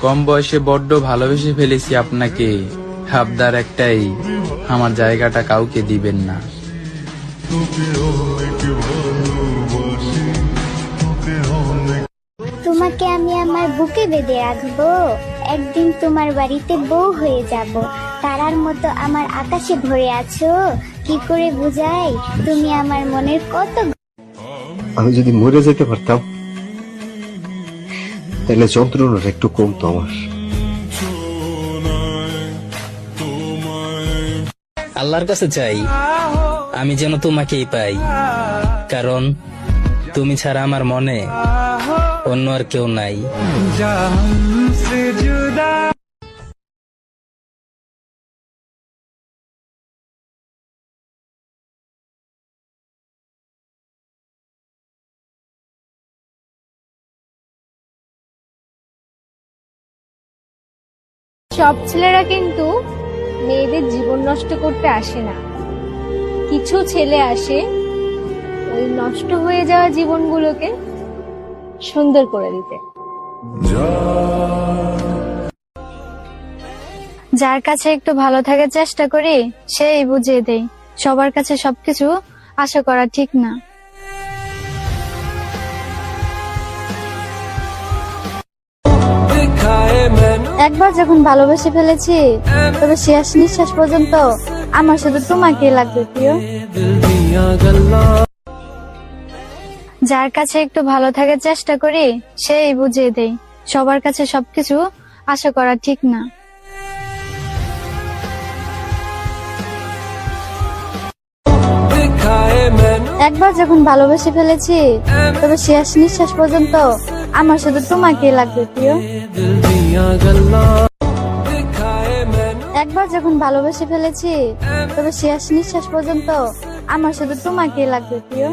কম বয়সে বড্ড ভালোবেসে ফেলেছি আপনাকে। আবদার একটাই, আমার জায়গাটা কাউকে দিবেন না। তোমাকে আমি আমার বুকে বেঁধে রাখবো, একদিন তোমার বাড়িতে বউ হয়ে যাব। তারার মতো আমার আকাশে ভরে আছো, কি করে বুঝাই তুমি আমার মনের কত। আমি যদি মরে যেতে পারতাম তাহলে যন্ত্রণাটা একটু কমতো আমার। আল্লাহর কাছে চাই আমি যেন তোমাকেই পাই, কারণ তুমি ছাড়া আমার মনে অন্য আর কেউ নাই। সব ছেলেরা কিন্তু মেয়েদের জীবন নষ্ট করতে আসে না, কিছু ছেলে আসে ওই নষ্ট হয়ে যাওয়া জীবনগুলোকে সুন্দর করে দিতে। যার কাছে একটু ভালো থাকার চেষ্টা করি সেই বুঝিয়ে দেয় সবার কাছে সবকিছু আশা করা ঠিক না। একবার যখন ভালোবেসে ফেলেছি তবে শেষ নিঃশ্বাস পর্যন্ত আমার শুধু তোমাকেই লাগবে প্রিয়। যার কাছে একটু ভালো থাকার চেষ্টা করি সেই বুঝিয়ে দেয় সবার কাছে সবকিছু আশা করা ঠিক না। একবার যখন ভালোবেসে ফেলেছি তবে শেষ নিঃশ্বাস পর্যন্ত আমার শুধু তোমাকেই লাগবে প্রিয়। একবার যখন ভালোবেসে ফেলেছি তবে শেষ নিঃশ্বাস পর্যন্ত আমার শুধু তোমাকেই লাগবে প্রিয়।